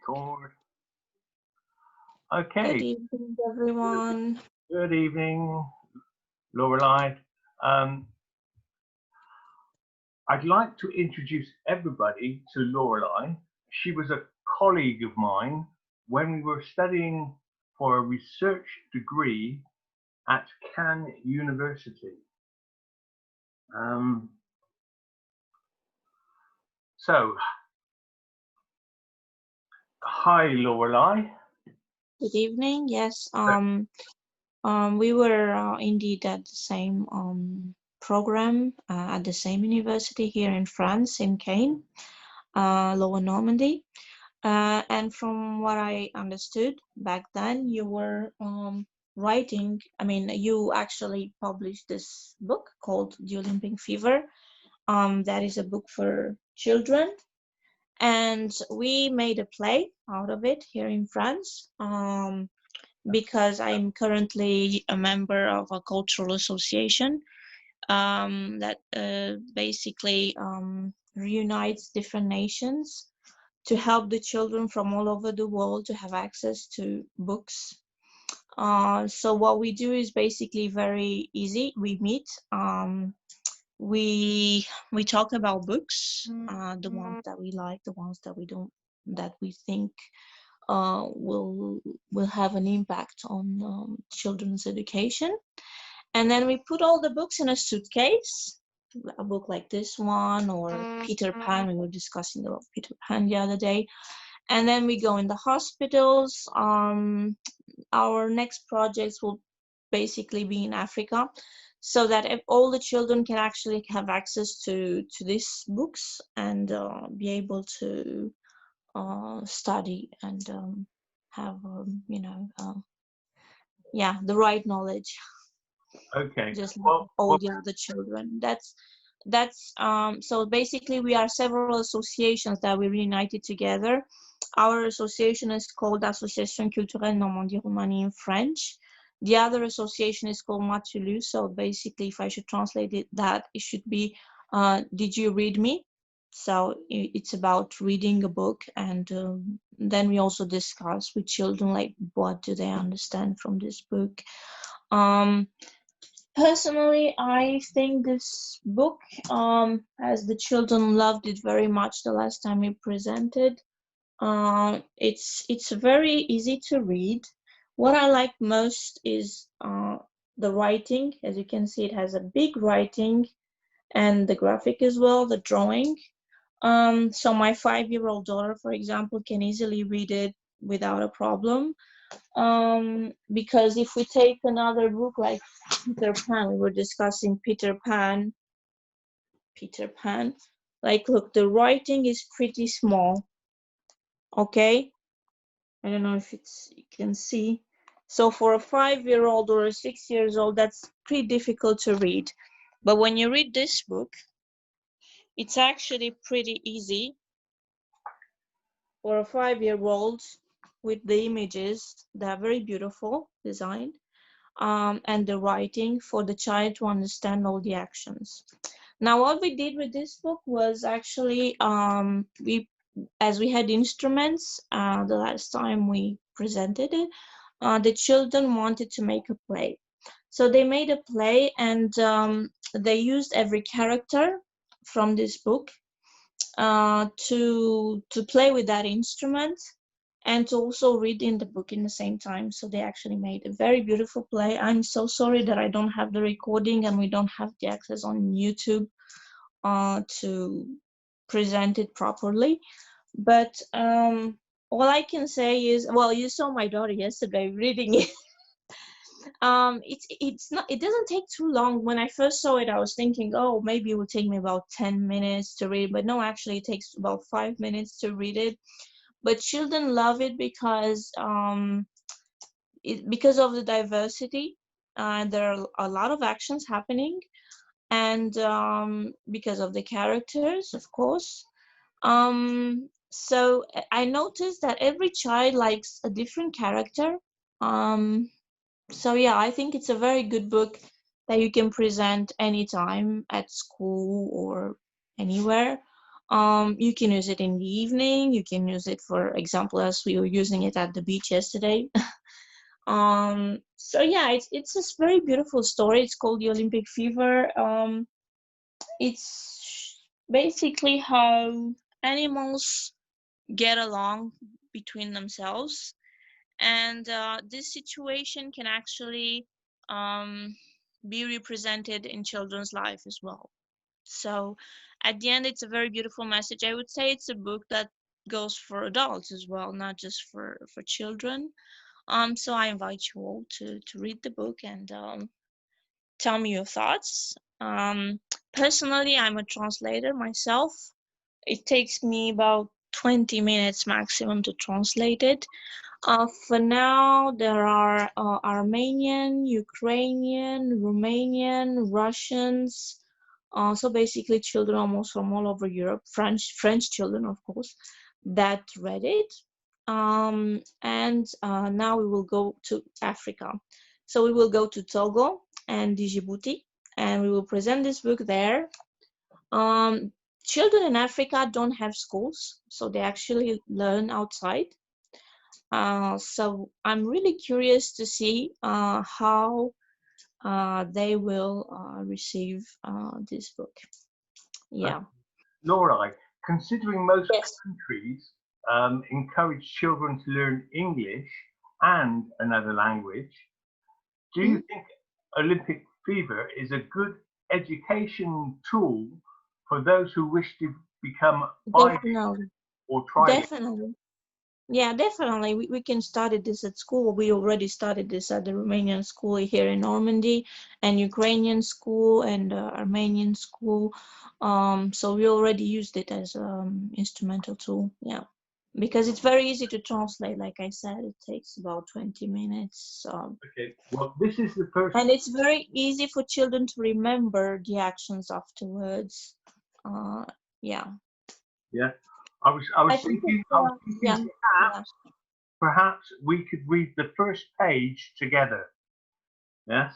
Record. Good Okay. evening, everyone. Good evening, Lorelei. Um, I'd like to introduce everybody to Lorelei. She was a colleague of mine when we were studying for a research degree at Cannes University. Um, so, hi, Lorelei. Good evening. Yes, we were indeed at the same program at the same university here in France, in Caen, Lower Normandy. And from what I understood back then, you were writing. I mean, you actually published this book called The Olympic Fever. That is a book for children. And we made a play out of it here in France because I'm currently a member of a cultural association that basically reunites different nations to help the children from all over the world to have access to books. So what we do is basically very easy. We meet. We talk about books, the ones that we like, the ones that we don't, that we think will have an impact on children's education. And then we put all the books in a suitcase, a book like this one or Peter Pan. We were discussing about Peter Pan the other day. And then we go in the hospitals. Our next projects will basically be in Africa, so that if all the children can actually have access to these books and be able to study and have the right knowledge, Okay. just like Well, all the other children. That's so basically we are several associations that we reunited together. Our association is called Association Culturelle Normandie Roumanie in French. The other association is called Matulu. So basically, if I should translate it, that it should be Did You Read Me? So it's about reading a book, and then we also discuss with children, like, what do they understand from this book. Personally, I think this book, as the children loved it very much the last time we presented, it's very easy to read. What I like most is the writing. As you can see, it has a big writing, and the graphic as well, the drawing. So my 5-year-old daughter, for example, can easily read it without a problem. Because if we take another book like Peter Pan, we were discussing Peter Pan. Like, look, the writing is pretty small. Okay, I don't know if you can see. So for a 5-year-old or a 6 years old, that's pretty difficult to read. But when you read this book, it's actually pretty easy for a 5-year-old, with the images that are very beautiful designed, and the writing, for the child to understand all the actions. Now, what we did with this book was actually, as we had instruments the last time we presented it, the children wanted to make a play. So they made a play, and they used every character from this book to play with that instrument and to also read in the book in the same time. So they actually made a very beautiful play. I'm so sorry that I don't have the recording and we don't have the access on YouTube to present it properly. But all I can say is, well, you saw my daughter yesterday reading it. It doesn't take too long. When I first saw it, I was thinking, oh, maybe it will take me about 10 minutes to read, but no, actually it takes about 5 minutes to read it. But children love it because of the diversity. There are a lot of actions happening, and because of the characters, of course. So I noticed that every child likes a different character. So yeah, I think it's a very good book that you can present anytime at school or anywhere. You can use it in the evening. You can use it, for example, as we were using it at the beach yesterday. So yeah, it's this very beautiful story. It's called The Olympic Fever. It's basically how animals get along between themselves, and this situation can actually be represented in children's life as well. So at the end, it's a very beautiful message. I would say it's a book that goes for adults as well, not just for children. So I invite you all to read the book and tell me your thoughts. Personally, I'm a translator myself. It takes me about 20 minutes maximum to translate it. For now, there are Armenian, Ukrainian, Romanian, Russians. So basically, children almost from all over Europe, French children, of course, that read it. And now we will go to Africa. So we will go to Togo and Djibouti, and we will present this book there. Children in Africa don't have schools, so they actually learn outside. So I'm really curious to see how they will receive this book. Yeah. Laura, considering most Yes. countries encourage children to learn English and another language, do you think Olympic Fever is a good education tool for those who wish to become bilingual Definitely. or trilingual? Definitely. Yeah, definitely. We can start this at school. We already started this at the Romanian school here in Normandy, and Ukrainian school and Armenian school. So we already used it as an instrumental tool. Yeah, because it's very easy to translate. Like I said, it takes about 20 minutes. Okay, well, this is the first. And it's very easy for children to remember the actions afterwards. Yeah. Yeah, I was think thinking, it's, yeah, yeah. perhaps we could read the first page together. Yes.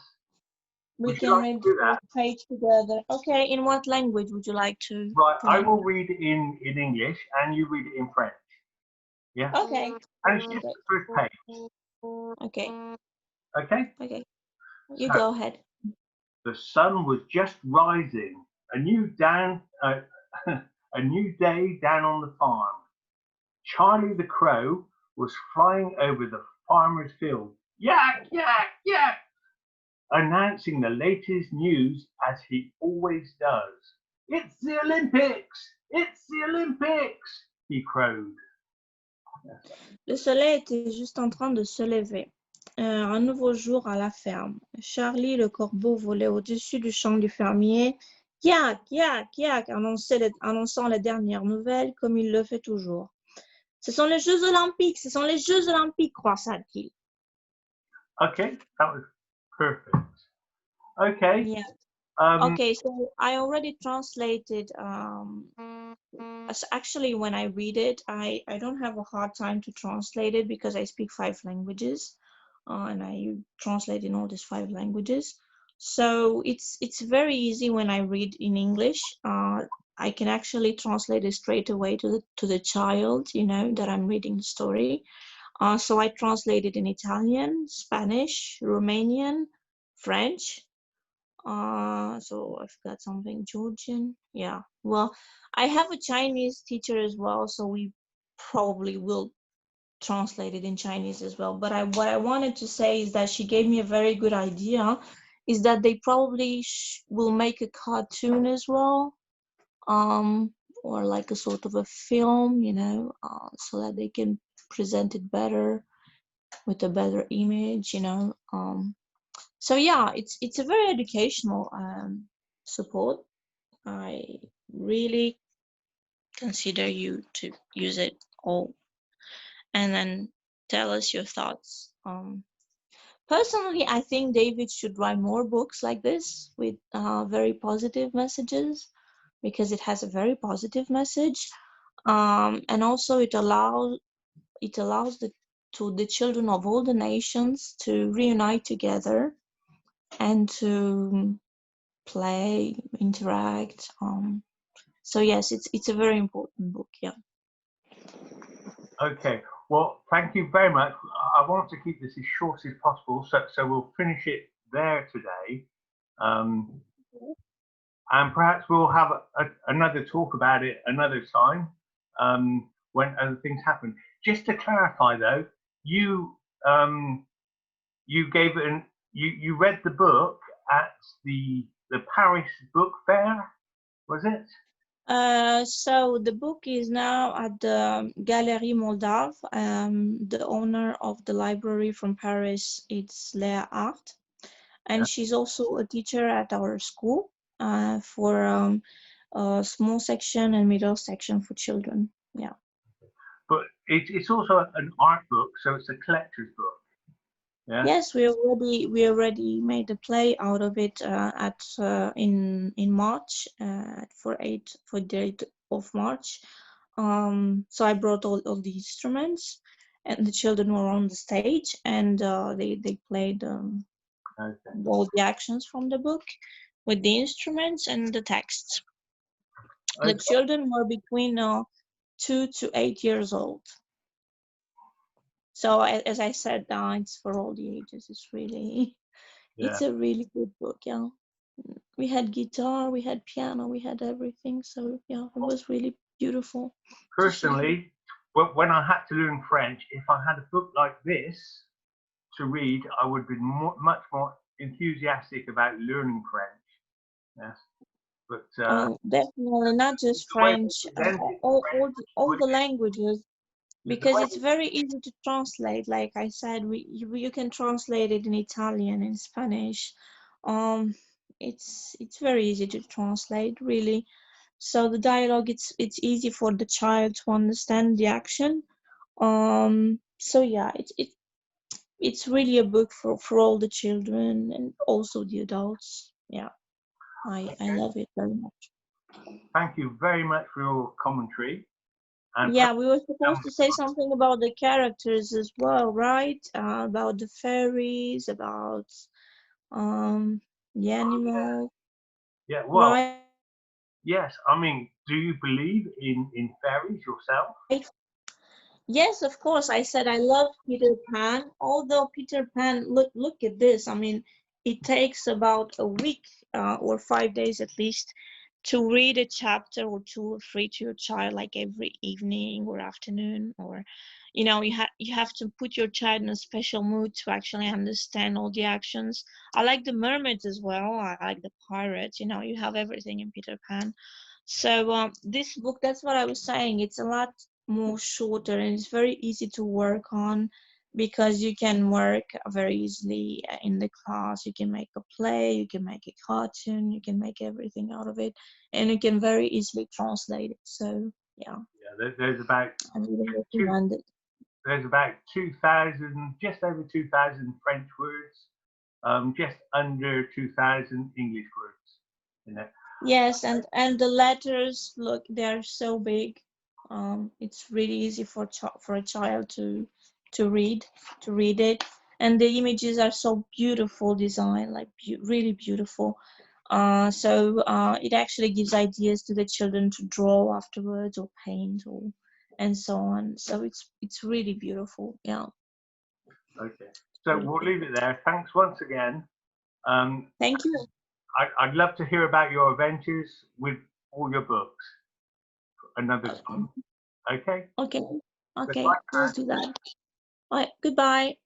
We Would you can like to read the do that? first page together. Okay, in what language would you like to Right, I read? will read it in English and you read it in French. Yeah. Okay. And it's just the first page. Okay. Okay. Okay. You So go ahead. the sun was just rising. A new down, a new day down on the farm. Charlie the crow was flying over the farmer's field. Yak, yak, yak, announcing the latest news as he always does. It's the Olympics! It's the Olympics! He crowed. Le soleil était juste en train de se lever. Un nouveau jour à la ferme. Charlie le corbeau volait au-dessus du champ du fermier. Yak, yak, yak, annonçant les dernières nouvelles comme il le fait toujours. Ce sont les Jeux Olympiques, ce sont les Jeux Olympiques, croissa-t-il. Okay, that was perfect. Okay. Yeah. Okay, so I already translated. Actually, when I read it, I don't have a hard time to translate it because I speak 5 languages, and I translate in all these 5 languages. So it's very easy when I read in English. I can actually translate it straight away to the child, you know, that I'm reading the story. So I translated in Italian, Spanish, Romanian, French. So I forgot something. Georgian. Yeah. Well, I have a Chinese teacher as well, so we probably will translate it in Chinese as well. But what I wanted to say is that she gave me a very good idea, is that they probably will make a cartoon as well, or like a sort of a film, you know, so that they can present it better with a better image, you know. So yeah, it's a very educational support. I really consider you to use it all and then tell us your thoughts. Personally, I think David should write more books like this with very positive messages, because it has a very positive message, and also it allows the children of all the nations to reunite together and to play, interact. So yes, it's a very important book. Yeah. Okay, well, thank you very much. I want to keep this as short as possible, so we'll finish it there today. And perhaps we'll have another talk about it another time when other things happen. Just to clarify, though, you gave it you read the book at the Paris Book Fair, was it? So the book is now at the Galerie Moldave. The owner of the library from Paris, it's Léa Art, and she's also a teacher at our school for a small section and middle section for children. Yeah. But it's also an art book, so it's a collector's book. Yeah. Yes, we already made a play out of it in March for the 8th of March. So I brought all the instruments, and the children were on the stage, and they played all the actions from the book with the instruments and the texts. The children were between 2 to 8 years old. So as I said, it's for all the ages. It's a really good book. Yeah, we had guitar, we had piano, we had everything. So yeah, it was really beautiful. Personally, when I had to learn French, if I had a book like this to read, I would be much more enthusiastic about learning French. Yes, but definitely not just French, all the languages, because it's very easy to translate. Like I said, you can translate it in Italian, in Spanish. It's very easy to translate, really. So the dialogue, it's easy for the child to understand the action. So yeah, it's really a book for all the children and also the adults. Yeah, I love it very much. Thank you very much for your commentary. And yeah, we were supposed to say something about the characters as well, right? About the fairies, about the animals. Yeah, well, right? yes. I mean, do you believe in fairies yourself? Yes, of course. I said I love Peter Pan. Although Peter Pan, look at this. I mean, it takes about a week or 5 days at least to read a chapter or 2 or 3 to your child, like every evening or afternoon, or you have to put your child in a special mood to actually understand all the actions. I like the mermaids as well. I like the pirates. You have everything in Peter Pan. So this book, that's what I was saying. It's a lot more shorter and it's very easy to work on because you can work very easily in the class. You can make a play, you can make a cartoon, you can make everything out of it, and you can very easily translate it. So yeah. Yeah, there's about I really recommend it. There's about 2,000, just over 2,000 French words, just under 2,000 English words in it. Yes, and the letters, look, they're so big. It's really easy for a child to read it, and the images are so beautiful design, like really beautiful. So it actually gives ideas to the children to draw afterwards or paint and so on. So it's really beautiful. Yeah. Okay, so we'll leave it there. Thanks once again. Thank you. I'd love to hear about your adventures with all your books another time. Okay. Okay. Goodbye. We'll do that. All right. Goodbye.